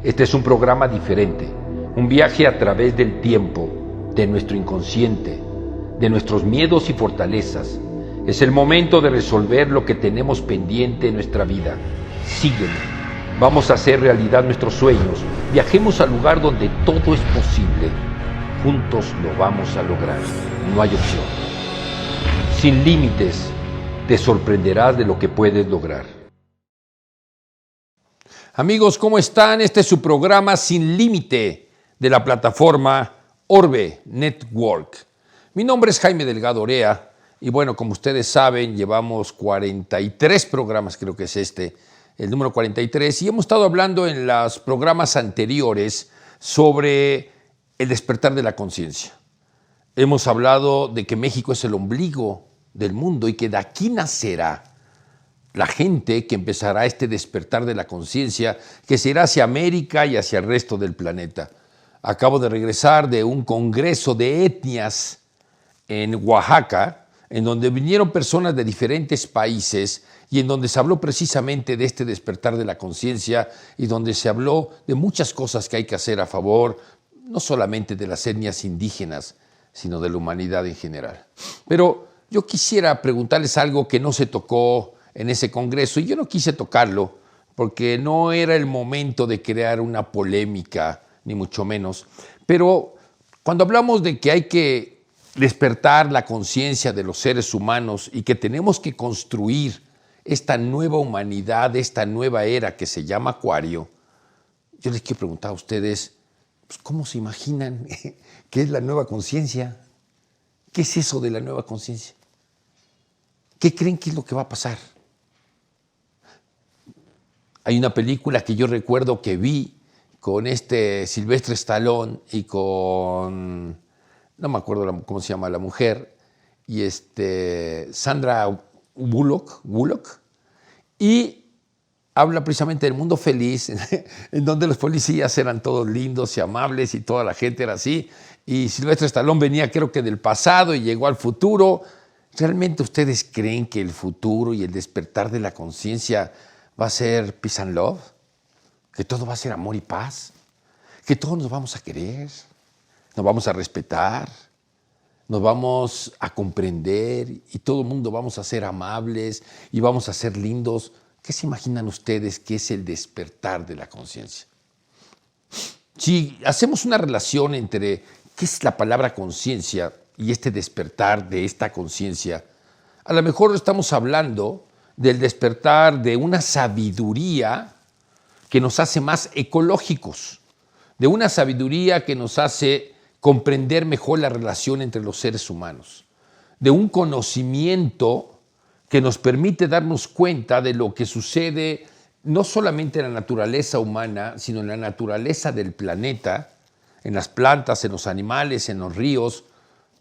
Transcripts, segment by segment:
Este es un programa diferente, un viaje a través del tiempo, de nuestro inconsciente, de nuestros miedos y fortalezas. Es el momento de resolver lo que tenemos pendiente en nuestra vida. Sígueme. Vamos a hacer realidad nuestros sueños. Viajemos al lugar donde todo es posible. Juntos lo vamos a lograr. No hay opción. Sin límites, te sorprenderás de lo que puedes lograr. Amigos, ¿cómo están? Este es su programa Sin Límite de la plataforma Orbe Network. Mi nombre es Jaime Delgado Orea y bueno, como ustedes saben, llevamos 43 programas, creo que es el número 43, y hemos estado hablando en los programas anteriores sobre el despertar de la conciencia. Hemos hablado de que México es el ombligo del mundo y que de aquí nacerá la gente que empezará este despertar de la conciencia, que se irá hacia América y hacia el resto del planeta. Acabo de regresar de un congreso de etnias en Oaxaca, en donde vinieron personas de diferentes países y en donde se habló precisamente de este despertar de la conciencia y donde se habló de muchas cosas que hay que hacer a favor, no solamente de las etnias indígenas, sino de la humanidad en general. Pero yo quisiera preguntarles algo que no se tocó en ese congreso, y yo no quise tocarlo porque no era el momento de crear una polémica, ni mucho menos. Pero cuando hablamos de que hay que despertar la conciencia de los seres humanos y que tenemos que construir esta nueva humanidad, esta nueva era que se llama Acuario, yo les quiero preguntar a ustedes, pues, ¿cómo se imaginan qué es la nueva conciencia? ¿Qué es eso de la nueva conciencia? ¿Qué creen que es lo que va a pasar? Hay una película que yo recuerdo que vi con Sylvester Stallone y con, no me acuerdo cómo se llama la mujer, y Sandra Bullock, y habla precisamente del mundo feliz, en donde los policías eran todos lindos y amables y toda la gente era así, y Sylvester Stallone venía creo que del pasado y llegó al futuro. ¿Realmente ustedes creen que el futuro y el despertar de la conciencia va a ser peace and love? ¿Que todo va a ser amor y paz? ¿Que todos nos vamos a querer? ¿Nos vamos a respetar? ¿Nos vamos a comprender? ¿Y todo el mundo vamos a ser amables y vamos a ser lindos? ¿Qué se imaginan ustedes que es el despertar de la conciencia? Si hacemos una relación entre qué es la palabra conciencia y este despertar de esta conciencia, a lo mejor estamos hablando del despertar de una sabiduría que nos hace más ecológicos, de una sabiduría que nos hace comprender mejor la relación entre los seres humanos, de un conocimiento que nos permite darnos cuenta de lo que sucede no solamente en la naturaleza humana, sino en la naturaleza del planeta, en las plantas, en los animales, en los ríos,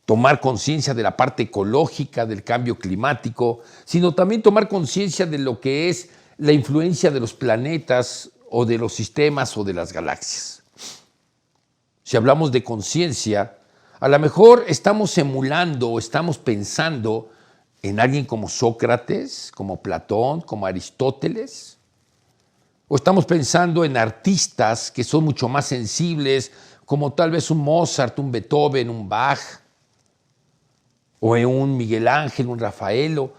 tomar conciencia de la parte ecológica, del cambio climático, sino también tomar conciencia de lo que es la influencia de los planetas o de los sistemas o de las galaxias. Si hablamos de conciencia, a lo mejor estamos emulando o estamos pensando en alguien como Sócrates, como Platón, como Aristóteles, o estamos pensando en artistas que son mucho más sensibles, como tal vez un Mozart, un Beethoven, un Bach, o en un Miguel Ángel, un Rafaelo.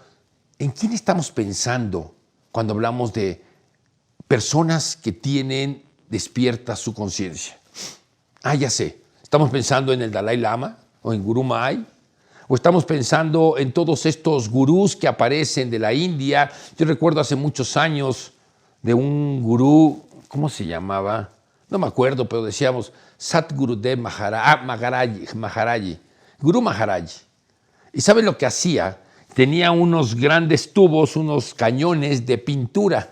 ¿En quién estamos pensando cuando hablamos de personas que tienen despierta su conciencia? Ya sé, estamos pensando en el Dalai Lama o en Guru Mai, o estamos pensando en todos estos gurús que aparecen de la India. Yo recuerdo hace muchos años de un gurú, ¿cómo se llamaba? No me acuerdo, pero decíamos Satgurudev Maharaji, Guru Maharaji. ¿Y saben lo que hacía? Tenía unos grandes tubos, unos cañones de pintura.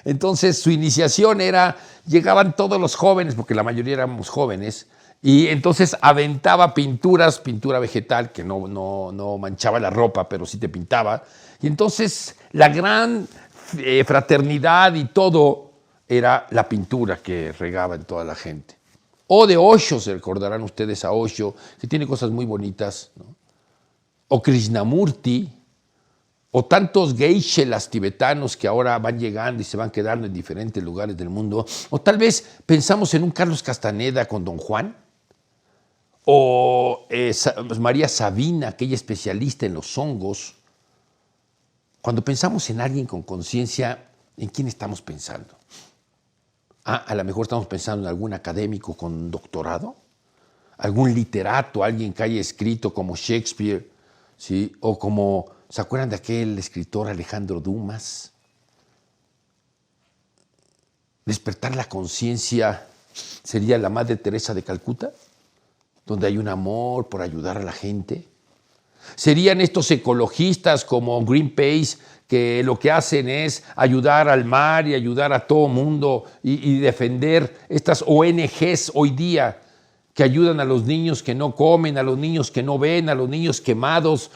Entonces su iniciación era, llegaban todos los jóvenes, porque la mayoría éramos jóvenes, y entonces aventaba pintura vegetal, que no manchaba la ropa, pero sí te pintaba. Y entonces la gran fraternidad y todo era la pintura que regaba en toda la gente. O de Osho, se recordarán ustedes a Osho, que tiene cosas muy bonitas, ¿no? O Krishnamurti, o tantos geishelas tibetanos que ahora van llegando y se van quedando en diferentes lugares del mundo, o tal vez pensamos en un Carlos Castaneda con Don Juan, o María Sabina, aquella especialista en los hongos. Cuando pensamos en alguien con conciencia, ¿en quién estamos pensando? A lo mejor estamos pensando en algún académico con doctorado, algún literato, alguien que haya escrito como Shakespeare, ¿sí? O como, ¿se acuerdan de aquel escritor Alejandro Dumas? Despertar la conciencia sería la Madre Teresa de Calcuta, donde hay un amor por ayudar a la gente. Serían estos ecologistas como Greenpeace, que lo que hacen es ayudar al mar y ayudar a todo mundo y defender estas ONGs hoy día que ayudan a los niños que no comen, a los niños que no ven, a los niños quemados,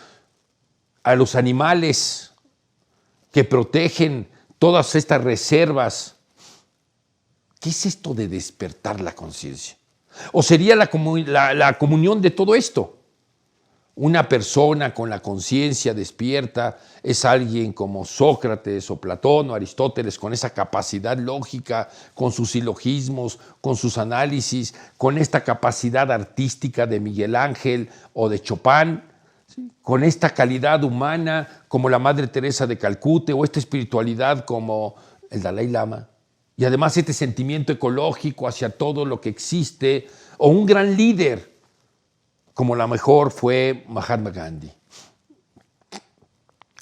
a los animales que protegen todas estas reservas. ¿Qué es esto de despertar la conciencia? ¿O sería la comunión de todo esto? Una persona con la conciencia despierta es alguien como Sócrates o Platón o Aristóteles, con esa capacidad lógica, con sus silogismos, con sus análisis, con esta capacidad artística de Miguel Ángel o de Chopin, ¿sí? Con esta calidad humana como la Madre Teresa de Calcuta, o esta espiritualidad como el Dalai Lama, y además este sentimiento ecológico hacia todo lo que existe, o un gran líder como la mejor fue Mahatma Gandhi.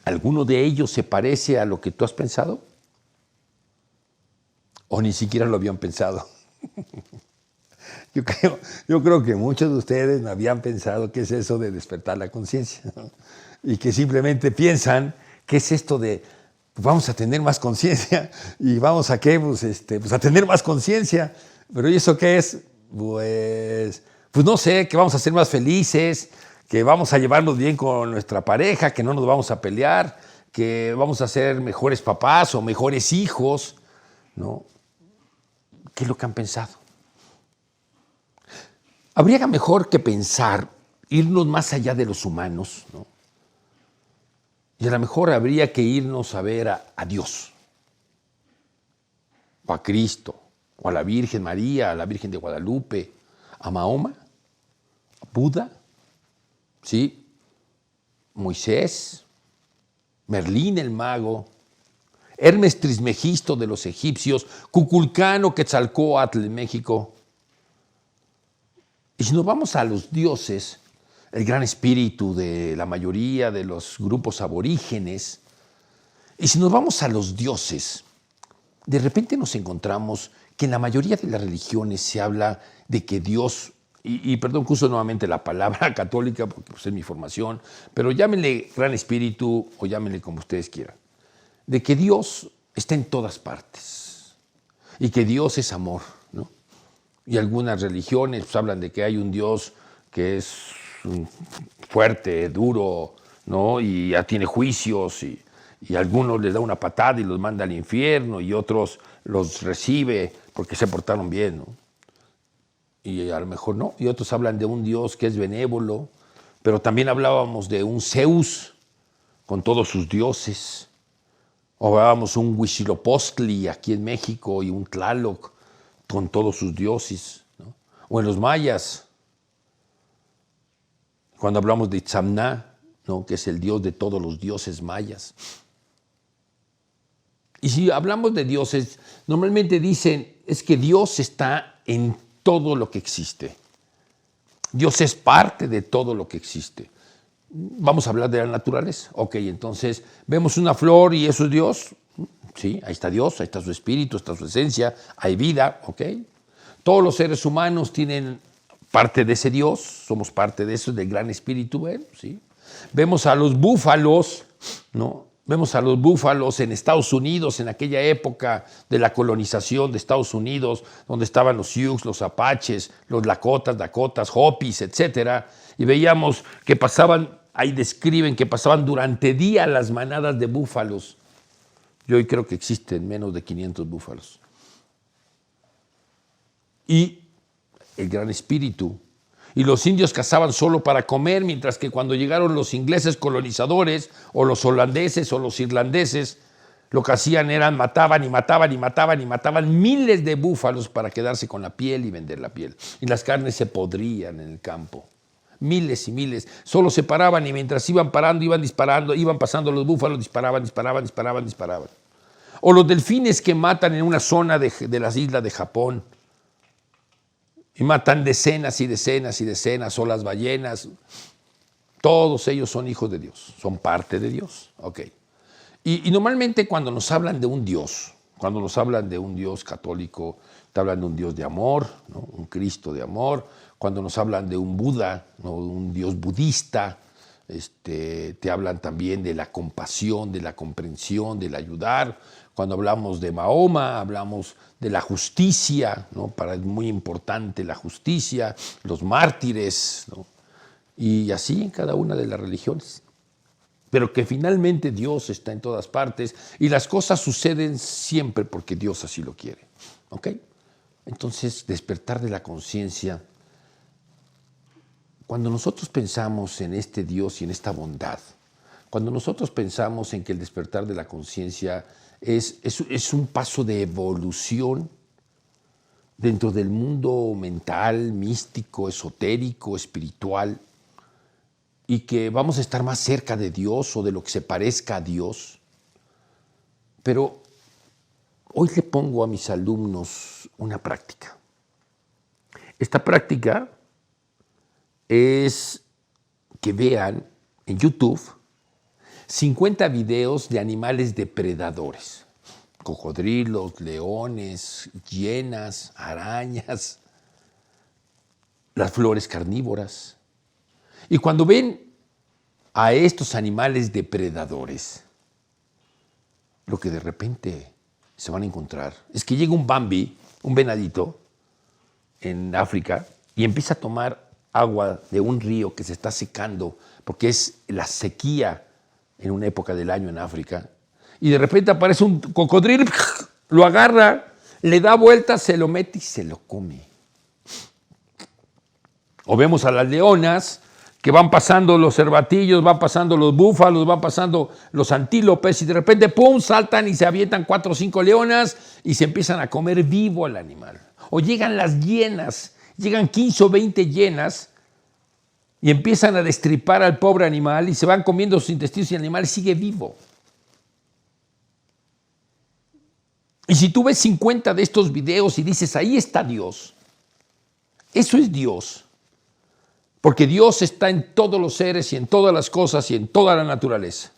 ¿Alguno de ellos se parece a lo que tú has pensado? ¿O ni siquiera lo habían pensado? Yo creo que muchos de ustedes me habían pensado qué es eso de despertar la conciencia, ¿no? Y que simplemente piensan qué es esto de pues vamos a tener más conciencia y vamos a qué, pues a tener más conciencia. Pero ¿y eso qué es? Pues no sé, que vamos a ser más felices, que vamos a llevarnos bien con nuestra pareja, que no nos vamos a pelear, que vamos a ser mejores papás o mejores hijos, ¿no? ¿Qué es lo que han pensado? Habría mejor que pensar, irnos más allá de los humanos, ¿no? Y a lo mejor habría que irnos a ver a Dios, o a Cristo, o a la Virgen María, a la Virgen de Guadalupe, a Mahoma, a Buda, ¿sí? Moisés, Merlín el mago, Hermes Trismegisto de los egipcios, Cuculcán o Quetzalcóatl en México. Y si nos vamos a los dioses, el gran espíritu de la mayoría de los grupos aborígenes, y si nos vamos a los dioses, de repente nos encontramos que en la mayoría de las religiones se habla de que Dios, y perdón que uso nuevamente la palabra católica porque pues, es mi formación, pero llámenle gran espíritu o llámenle como ustedes quieran, de que Dios está en todas partes y que Dios es amor, ¿no? Y algunas religiones pues, hablan de que hay un Dios que es fuerte, duro, ¿no? Y ya tiene juicios y a algunos les da una patada y los manda al infierno y otros los recibe porque se portaron bien, ¿no? Y a lo mejor no. Y otros hablan de un Dios que es benévolo, pero también hablábamos de un Zeus con todos sus dioses. O hablábamos un Huitzilopochtli aquí en México y un Tlaloc con todos sus dioses, ¿no? O en los mayas, cuando hablamos de Itzamná, ¿no? Que es el dios de todos los dioses mayas. Y si hablamos de dioses, normalmente dicen, es que Dios está en todo lo que existe. Dios es parte de todo lo que existe. Vamos a hablar de la naturaleza. Ok, entonces, vemos una flor y eso es Dios. Sí, ahí está Dios, ahí está su espíritu, está su esencia, hay vida, ok. Todos los seres humanos tienen parte de ese Dios, somos parte de eso, del gran espíritu, bueno, sí. Vemos a los búfalos, ¿no? Vemos a los búfalos en Estados Unidos, en aquella época de la colonización de Estados Unidos, donde estaban los Sioux, los Apaches, los Lakotas, Dakotas, Hopis, etcétera, y veíamos que pasaban, ahí describen que pasaban durante día las manadas de búfalos. Yo hoy creo que existen menos de 500 búfalos. Y el gran espíritu y los indios cazaban solo para comer, mientras que cuando llegaron los ingleses colonizadores, o los holandeses, o los irlandeses, lo que hacían era mataban y mataban y mataban y mataban miles de búfalos para quedarse con la piel y vender la piel. Y las carnes se podrían en el campo. Miles y miles. Solo se paraban y mientras iban parando, iban disparando, iban pasando los búfalos, disparaban. O los delfines que matan en una zona de las islas de Japón. Y matan decenas y decenas y decenas, o las ballenas. Todos ellos son hijos de Dios, son parte de Dios. Okay. Y normalmente cuando nos hablan de un Dios, cuando nos hablan de un Dios católico, te hablan de un Dios de amor, ¿no? Un Cristo de amor. Cuando nos hablan de un Buda, ¿no? Un Dios budista, te hablan también de la compasión, de la comprensión, del ayudar. Cuando hablamos de Mahoma, hablamos de la justicia, ¿no? Es muy importante la justicia, los mártires, ¿no? Y así en cada una de las religiones. Pero que finalmente Dios está en todas partes y las cosas suceden siempre porque Dios así lo quiere. ¿Ok? Entonces, despertar de la conciencia. Cuando nosotros pensamos en este Dios y en esta bondad, cuando nosotros pensamos en que el despertar de la conciencia es un paso de evolución dentro del mundo mental, místico, esotérico, espiritual, y que vamos a estar más cerca de Dios o de lo que se parezca a Dios. Pero hoy le pongo a mis alumnos una práctica. Esta práctica es que vean en YouTube 50 videos de animales depredadores. Cocodrilos, leones, hienas, arañas, las flores carnívoras. Y cuando ven a estos animales depredadores, lo que de repente se van a encontrar es que llega un Bambi, un venadito, en África, y empieza a tomar agua de un río que se está secando, porque es la sequía en una época del año en África, y de repente aparece un cocodrilo, lo agarra, le da vueltas, se lo mete y se lo come. O vemos a las leonas que van pasando los cervatillos, van pasando los búfalos, van pasando los antílopes y de repente, ¡pum!, saltan y se avientan 4 o 5 leonas y se empiezan a comer vivo al animal. O llegan las hienas, llegan 15 o 20 hienas y empiezan a destripar al pobre animal y se van comiendo sus intestinos y el animal sigue vivo. Y si tú ves 50 de estos videos y dices, ahí está Dios, eso es Dios. Porque Dios está en todos los seres y en todas las cosas y en toda la naturaleza.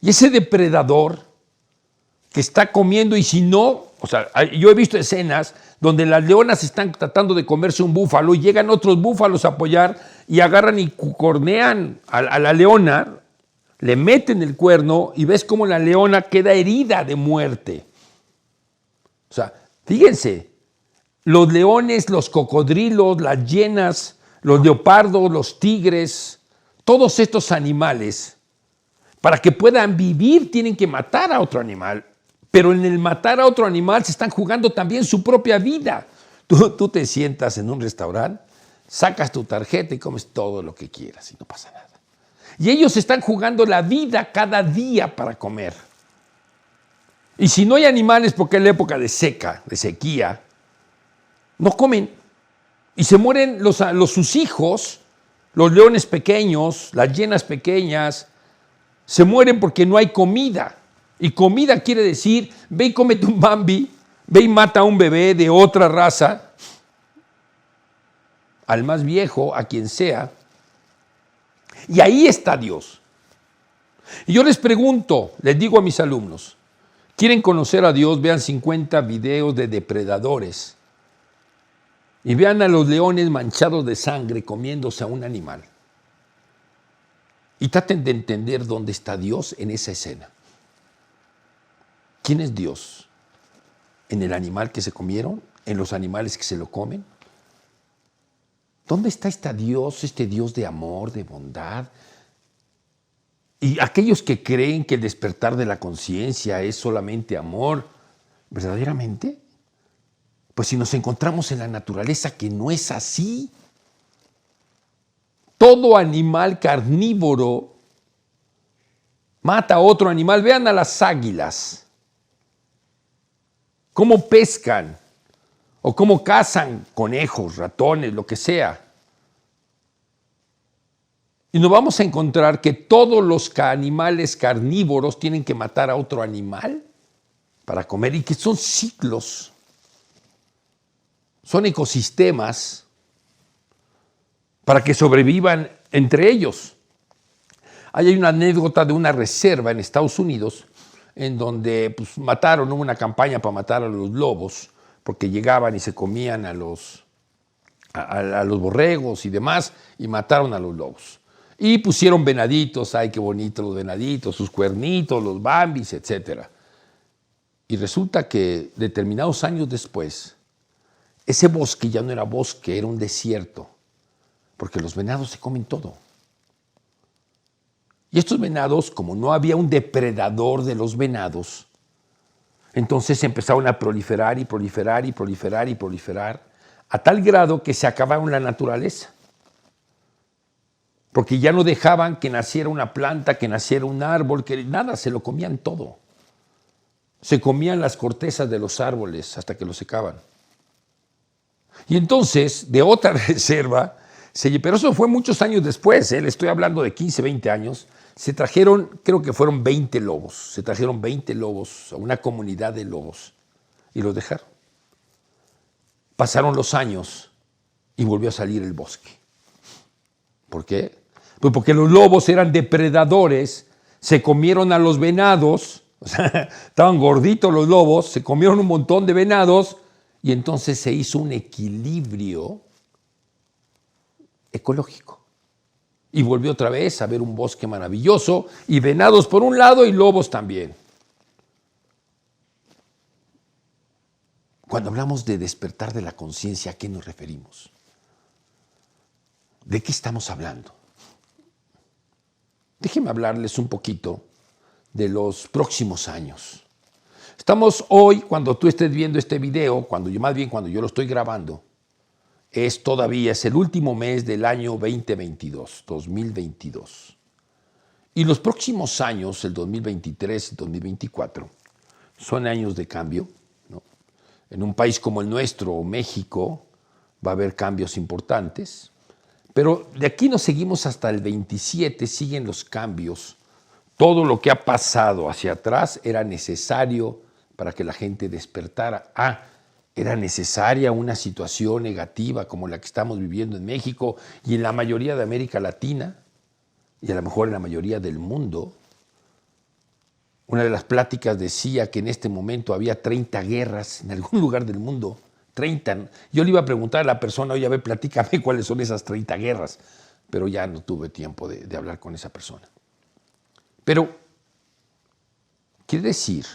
Y ese depredador que está comiendo y si no, o sea, yo he visto escenas donde las leonas están tratando de comerse un búfalo y llegan otros búfalos a apoyar y agarran y cornean a la leona, le meten el cuerno y ves cómo la leona queda herida de muerte. O sea, fíjense, los leones, los cocodrilos, las hienas, los leopardos, los tigres, todos estos animales, para que puedan vivir tienen que matar a otro animal, pero en el matar a otro animal se están jugando también su propia vida. Tú te sientas en un restaurante, sacas tu tarjeta y comes todo lo que quieras y no pasa nada. Y ellos están jugando la vida cada día para comer. Y si no hay animales porque es la época de sequía, no comen. Y se mueren sus hijos, los leones pequeños, las hienas pequeñas, se mueren porque no hay comida. Y comida quiere decir, ve y cómete un Bambi, ve y mata a un bebé de otra raza, al más viejo, a quien sea. Y ahí está Dios. Y yo les pregunto, les digo a mis alumnos, ¿quieren conocer a Dios? Vean 50 videos de depredadores. Y vean a los leones manchados de sangre comiéndose a un animal. Y traten de entender dónde está Dios en esa escena. ¿Quién es Dios? ¿En el animal que se comieron? ¿En los animales que se lo comen? ¿Dónde está este Dios de amor, de bondad? Y aquellos que creen que el despertar de la conciencia es solamente amor, ¿verdaderamente? Pues si nos encontramos en la naturaleza que no es así, todo animal carnívoro mata a otro animal. Vean a las águilas, cómo pescan o cómo cazan conejos, ratones, lo que sea. Y nos vamos a encontrar que todos los animales carnívoros tienen que matar a otro animal para comer y que son ciclos, son ecosistemas para que sobrevivan entre ellos. Hay una anécdota de una reserva en Estados Unidos en donde pues, hubo una campaña para matar a los lobos porque llegaban y se comían a los borregos y demás y mataron a los lobos. Y pusieron venaditos, ay qué bonitos los venaditos, sus cuernitos, los bambis, etc. Y resulta que determinados años después, ese bosque ya no era bosque, era un desierto, porque los venados se comen todo. Y estos venados, como no había un depredador de los venados, entonces empezaron a proliferar y proliferar y proliferar y proliferar, a tal grado que se acabaron la naturaleza. Porque ya no dejaban que naciera una planta, que naciera un árbol, que nada, se lo comían todo. Se comían las cortezas de los árboles hasta que los secaban. Y entonces, de otra reserva, pero eso fue muchos años después, le estoy hablando de 15, 20 años, se trajeron, creo que fueron 20 lobos, se trajeron 20 lobos a una comunidad de lobos y los dejaron. Pasaron los años y volvió a salir el bosque. ¿Por qué? Pues porque los lobos eran depredadores, se comieron a los venados, o sea, estaban gorditos los lobos, se comieron un montón de venados y entonces se hizo un equilibrio ecológico. Y volvió otra vez a ver un bosque maravilloso y venados por un lado y lobos también. Cuando hablamos de despertar de la conciencia, ¿a qué nos referimos? ¿De qué estamos hablando? Déjenme hablarles un poquito de los próximos años. Estamos hoy, cuando tú estés viendo este video, cuando yo lo estoy grabando, es el último mes del año 2022. Y los próximos años, el 2023 y 2024, son años de cambio, ¿no? En un país como el nuestro, México, va a haber cambios importantes. Pero de aquí nos seguimos hasta el 27, siguen los cambios. Todo lo que ha pasado hacia atrás era necesario para que la gente despertara. Era necesaria una situación negativa como la que estamos viviendo en México y en la mayoría de América Latina y a lo mejor en la mayoría del mundo. Una de las pláticas decía que en este momento había 30 guerras en algún lugar del mundo. 30. Yo le iba a preguntar a la persona, oye, a ver, platícame cuáles son esas 30 guerras, pero ya no tuve tiempo de hablar con esa persona. Pero quiere decir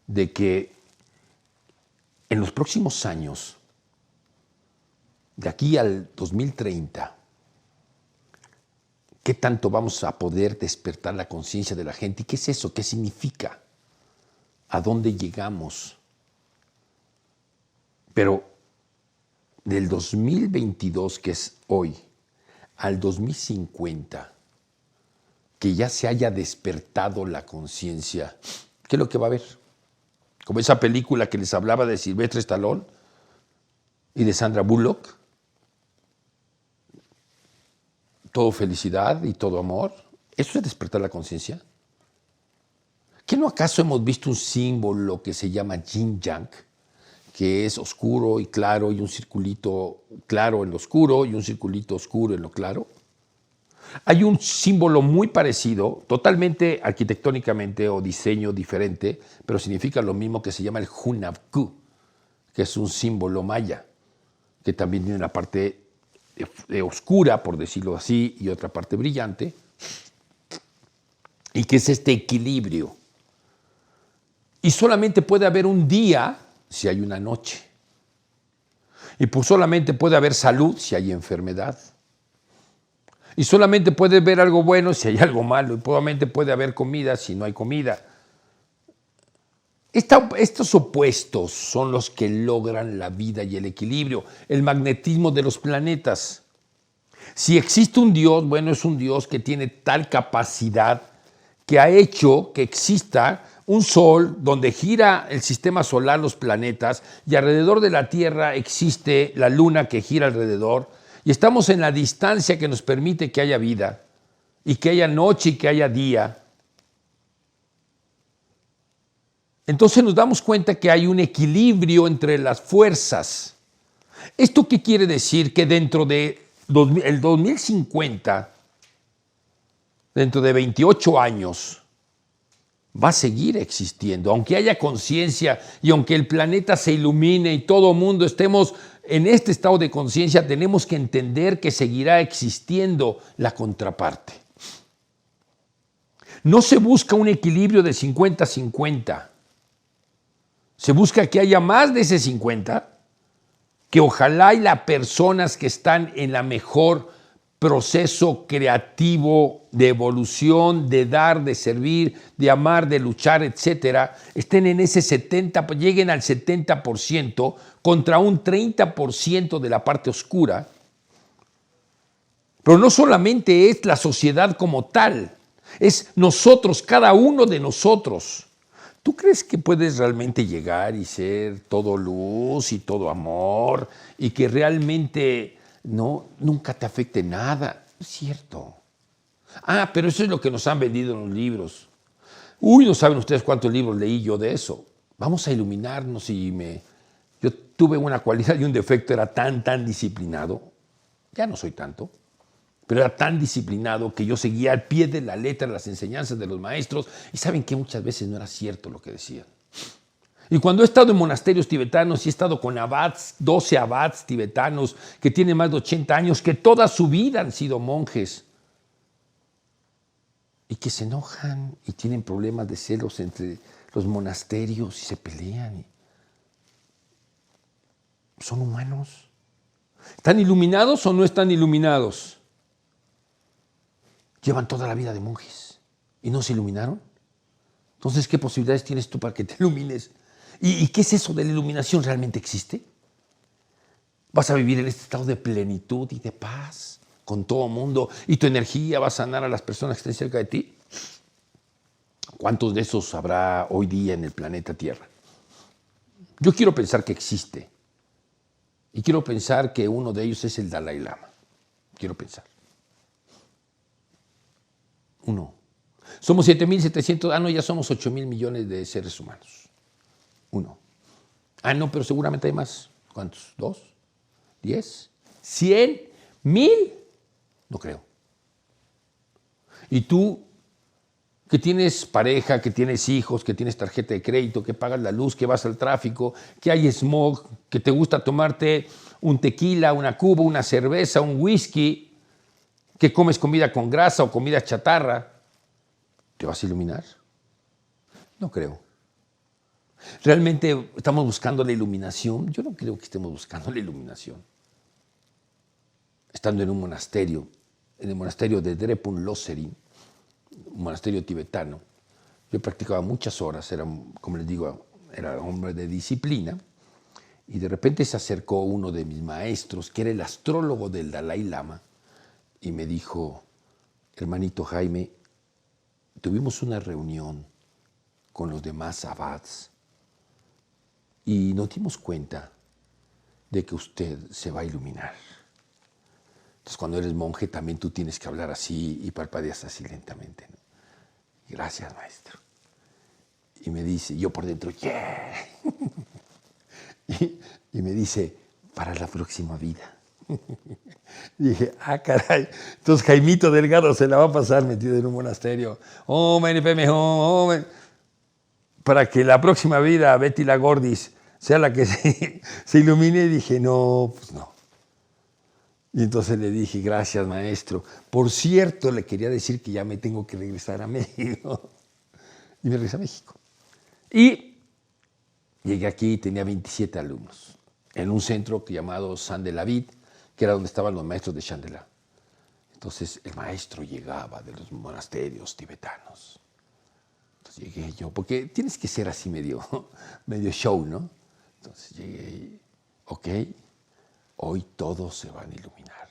de que en los próximos años, de aquí al 2030, ¿qué tanto vamos a poder despertar la conciencia de la gente? ¿Y qué es eso? ¿Qué significa? ¿A dónde llegamos? Pero del 2022, que es hoy, al 2050, que ya se haya despertado la conciencia, ¿qué es lo que va a haber? Como esa película que les hablaba de Sylvester Stallone y de Sandra Bullock. Todo felicidad y todo amor. ¿Eso es despertar la conciencia? ¿Qué no acaso hemos visto un símbolo que se llama Yin Yang, que es oscuro y claro, y un circulito claro en lo oscuro y un circulito oscuro en lo claro? Hay un símbolo muy parecido, totalmente arquitectónicamente o diseño diferente, pero significa lo mismo, que se llama el Hunabku, que es un símbolo maya, que también tiene una parte oscura, por decirlo así, y otra parte brillante, y que es este equilibrio. Y solamente puede haber un día si hay una noche. Y pues solamente puede haber salud si hay enfermedad. Y solamente puede haber algo bueno si hay algo malo. Y solamente puede haber comida si no hay comida. Estos opuestos son los que logran la vida y el equilibrio, el magnetismo de los planetas. Si existe un Dios, bueno, es un Dios que tiene tal capacidad que ha hecho que exista un sol donde gira el sistema solar, los planetas, y alrededor de la Tierra existe la luna que gira alrededor, y estamos en la distancia que nos permite que haya vida, y que haya noche y que haya día. Entonces nos damos cuenta que hay un equilibrio entre las fuerzas. ¿Esto qué quiere decir? Que dentro de el 2050, dentro de 28 años, va a seguir existiendo, aunque haya conciencia y aunque el planeta se ilumine y todo el mundo estemos en este estado de conciencia, tenemos que entender que seguirá existiendo la contraparte. No se busca un equilibrio de 50-50. Se busca que haya más de ese 50, que ojalá y las personas que están en la mejor proceso creativo de evolución, de dar, de servir, de amar, de luchar, etcétera, estén en ese 70, lleguen al 70% contra un 30% de la parte oscura. Pero no solamente es la sociedad como tal, es nosotros, cada uno de nosotros. ¿Tú crees que puedes realmente llegar y ser todo luz y todo amor y que realmente nunca te afecte nada? No es cierto. Ah, pero eso es lo que nos han vendido en los libros. Uy, no saben ustedes cuántos libros leí yo de eso. Vamos a iluminarnos yo tuve una cualidad y un defecto, era tan disciplinado. Ya no soy tanto. Pero era tan disciplinado que yo seguía al pie de la letra las enseñanzas de los maestros y saben que muchas veces no era cierto lo que decían. Y cuando he estado en monasterios tibetanos y he estado con abats, 12 abats tibetanos que tienen más de 80 años, que toda su vida han sido monjes y que se enojan y tienen problemas de celos entre los monasterios y se pelean. Son humanos. ¿Están iluminados o no están iluminados? Llevan toda la vida de monjes y no se iluminaron. Entonces, ¿qué posibilidades tienes tú para que te ilumines? ¿Y qué es eso de la iluminación? ¿Realmente existe? ¿Vas a vivir en este estado de plenitud y de paz con todo el mundo y tu energía va a sanar a las personas que estén cerca de ti? ¿Cuántos de esos habrá hoy día en el planeta Tierra? Yo quiero pensar que existe y quiero pensar que uno de ellos es el Dalai Lama. Quiero pensar. Uno. Somos 7.700, no, ya somos 8.000 millones de seres humanos. Uno. No, pero seguramente hay más. ¿Cuántos? ¿2? ¿10? ¿100? ¿1000? No creo. Y tú, que tienes pareja, que tienes hijos, que tienes tarjeta de crédito, que pagas la luz, que vas al tráfico, que hay smog, que te gusta tomarte un tequila, una cuba, una cerveza, un whisky, que comes comida con grasa o comida chatarra, ¿te vas a iluminar? No creo. ¿Realmente estamos buscando la iluminación? Yo no creo que estemos buscando la iluminación. Estando en un monasterio, en el monasterio de Drepung Loseri, un monasterio tibetano, yo practicaba muchas horas, era, como les digo, era hombre de disciplina, y de repente se acercó uno de mis maestros, que era el astrólogo del Dalai Lama, y me dijo: hermanito Jaime, tuvimos una reunión con los demás abats y nos dimos cuenta de que usted se va a iluminar. Entonces, cuando eres monje también tú tienes que hablar así y parpadeas así lentamente, ¿no? Gracias, maestro. Y me dice, yo por dentro, yeah. y me dice, para la próxima vida. Dije, caray. Entonces Jaimito Delgado se la va a pasar metido en un monasterio. Para que la próxima vida Betty la Gordis sea la que se ilumine. Y dije, no, pues no. Y entonces le dije, gracias, maestro. Por cierto, le quería decir que ya me tengo que regresar a México. Y me regresé a México. Y llegué aquí y tenía 27 alumnos en un centro llamado San de la Vid, que era donde estaban los maestros de Chandela. Entonces el maestro llegaba de los monasterios tibetanos. Entonces llegué yo, porque tienes que ser así medio show, ¿no? Entonces llegué y, ok, hoy todos se van a iluminar.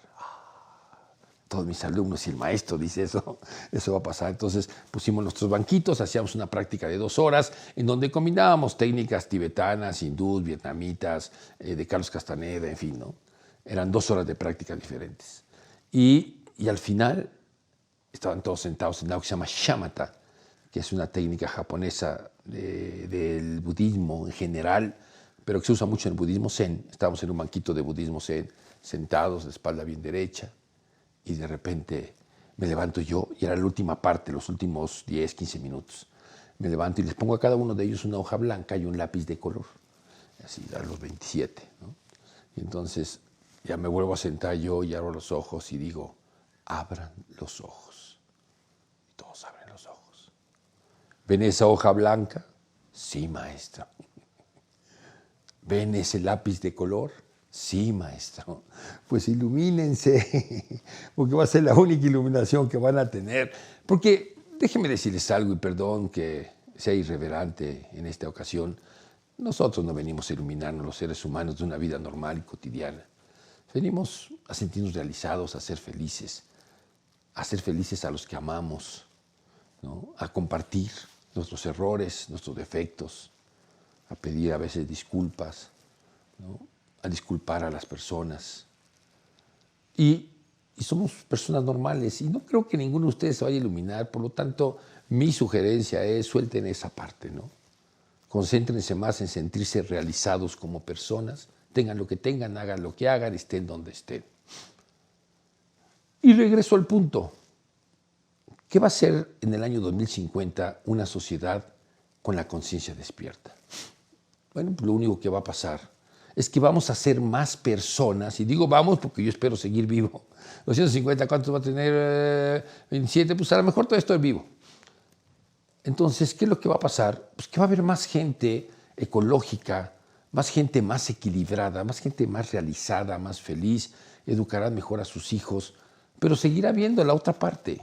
todos mis alumnos, si el maestro dice eso, eso va a pasar. Entonces pusimos nuestros banquitos, hacíamos una práctica de 2 horas en donde combinábamos técnicas tibetanas, hindús, vietnamitas, de Carlos Castaneda, en fin, ¿no? Eran 2 horas de práctica diferentes. Y al final estaban todos sentados en algo que se llama shamatha, que es una técnica japonesa del budismo en general, pero que se usa mucho en el budismo zen. Estábamos en un banquito de budismo zen, sentados, de espalda bien derecha, y de repente me levanto yo, y era la última parte, los últimos 10, 15 minutos. Me levanto y les pongo a cada uno de ellos una hoja blanca y un lápiz de color, así a los 27, ¿no? Y entonces ya me vuelvo a sentar yo y abro los ojos y digo, abran los ojos. Y todos abren los ojos. ¿Ven esa hoja blanca? Sí, maestra. ¿Ven ese lápiz de color? Sí, maestro. Pues ilumínense, porque va a ser la única iluminación que van a tener. Porque déjenme decirles algo, y perdón que sea irreverente en esta ocasión, nosotros no venimos a iluminarnos los seres humanos de una vida normal y cotidiana. Venimos a sentirnos realizados, a ser felices a los que amamos, ¿no? A compartir nuestros errores, nuestros defectos, a pedir a veces disculpas, ¿no? A disculpar a las personas. Y somos personas normales, y no creo que ninguno de ustedes se vaya a iluminar, por lo tanto, mi sugerencia es suelten esa parte, ¿no? Concéntrense más en sentirse realizados como personas, tengan lo que tengan, hagan lo que hagan, estén donde estén. Y regreso al punto. ¿Qué va a ser en el año 2050 una sociedad con la conciencia despierta? Bueno, pues lo único que va a pasar es que vamos a ser más personas, y digo vamos porque yo espero seguir vivo. 250, ¿cuántos va a tener? 27, pues a lo mejor todavía estoy vivo. Entonces, ¿qué es lo que va a pasar? Pues que va a haber más gente ecológica, más gente más equilibrada, más gente más realizada, más feliz, educarán mejor a sus hijos, pero seguirá viendo la otra parte.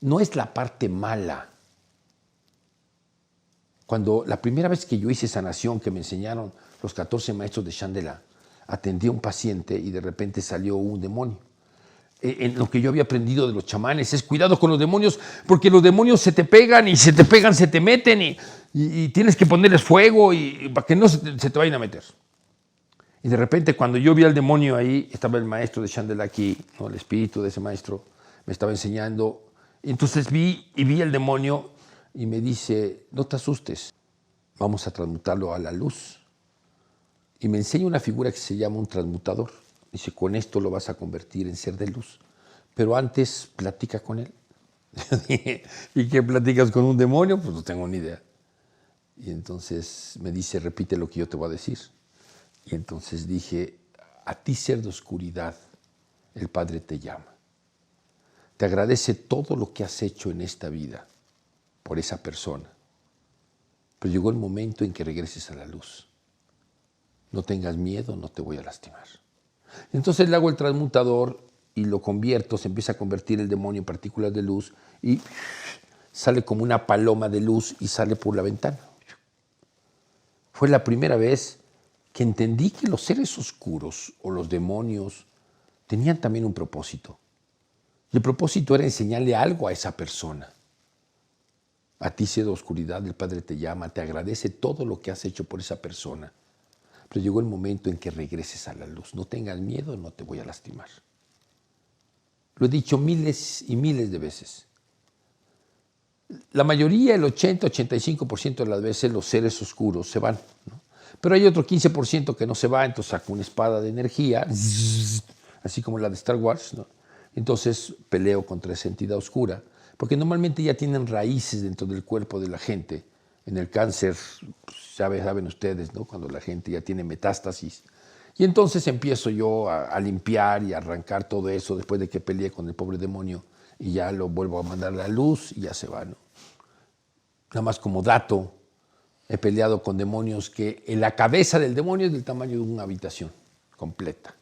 No es la parte mala. Cuando la primera vez que yo hice sanación, que me enseñaron los 14 maestros de Chandela, atendí a un paciente y de repente salió un demonio. En lo que yo había aprendido de los chamanes es cuidado con los demonios, porque los demonios se te pegan y se te pegan, se te meten y tienes que ponerles fuego y para que no se te vayan a meter. Y de repente cuando yo vi al demonio ahí, estaba el maestro de Chandela aquí, ¿no? El espíritu de ese maestro me estaba enseñando. Entonces vi el demonio y me dice, no te asustes, vamos a transmutarlo a la luz. Y me enseña una figura que se llama un transmutador. Dice, con esto lo vas a convertir en ser de luz. Pero antes platica con él. ¿Y qué platicas con un demonio? Pues no tengo ni idea. Y entonces me dice, repite lo que yo te voy a decir. Y entonces dije, a ti ser de oscuridad, el Padre te llama. Te agradece todo lo que has hecho en esta vida por esa persona. Pero llegó el momento en que regreses a la luz. No tengas miedo, no te voy a lastimar. Entonces le hago el transmutador y lo convierto, se empieza a convertir el demonio en partículas de luz y sale como una paloma de luz y sale por la ventana. Fue la primera vez que entendí que los seres oscuros o los demonios tenían también un propósito. Y el propósito era enseñarle algo a esa persona. A ti, ser de oscuridad, el Padre te llama, te agradece todo lo que has hecho por esa persona. Pero llegó el momento en que regreses a la luz. No tengas miedo, no te voy a lastimar. Lo he dicho miles y miles de veces. La mayoría, el 80-85% de las veces, los seres oscuros se van, ¿no? Pero hay otro 15% que no se va, entonces saco una espada de energía, así como la de Star Wars, ¿no? Entonces peleo contra esa entidad oscura, porque normalmente ya tienen raíces dentro del cuerpo de la gente. En el cáncer, pues, saben ustedes, ¿no? Cuando la gente ya tiene metástasis. Y entonces empiezo yo a limpiar y a arrancar todo eso después de que peleé con el pobre demonio y ya lo vuelvo a mandar a la luz y ya se va, ¿no? Nada más como dato, he peleado con demonios que en la cabeza del demonio es del tamaño de una habitación completa.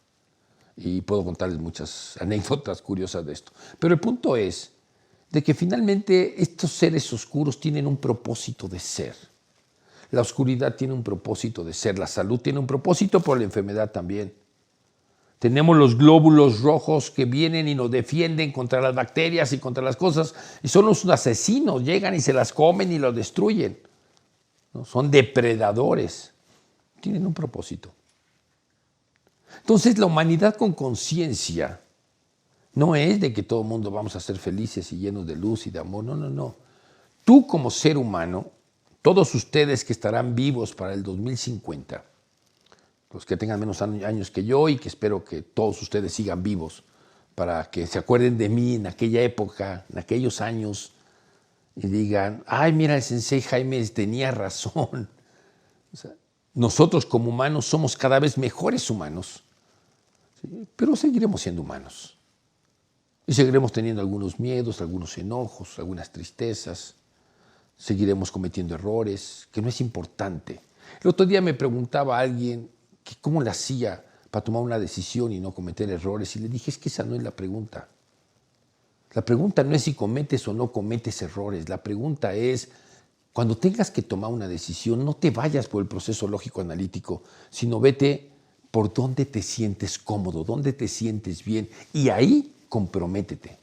Y puedo contarles muchas anécdotas curiosas de esto. Pero el punto es de que finalmente estos seres oscuros tienen un propósito de ser. La oscuridad tiene un propósito de ser, la salud tiene un propósito, pero la enfermedad también. Tenemos los glóbulos rojos que vienen y nos defienden contra las bacterias y contra las cosas, y son los asesinos, llegan y se las comen y los destruyen, ¿no? Son depredadores, tienen un propósito. Entonces la humanidad con conciencia no es de que todo el mundo vamos a ser felices y llenos de luz y de amor, no, no, no. Tú como ser humano, todos ustedes que estarán vivos para el 2050, los que tengan menos años que yo y que espero que todos ustedes sigan vivos para que se acuerden de mí en aquella época, en aquellos años y digan, ay, mira, el sensei Jaime tenía razón. O sea, nosotros como humanos somos cada vez mejores humanos, ¿sí? Pero seguiremos siendo humanos y seguiremos teniendo algunos miedos, algunos enojos, algunas tristezas, seguiremos cometiendo errores, que no es importante. El otro día me preguntaba a alguien que cómo le hacía para tomar una decisión y no cometer errores. Y le dije, es que esa no es la pregunta. La pregunta no es si cometes o no cometes errores. La pregunta es, cuando tengas que tomar una decisión, no te vayas por el proceso lógico-analítico, sino vete por dónde te sientes cómodo, dónde te sientes bien. Y ahí comprométete.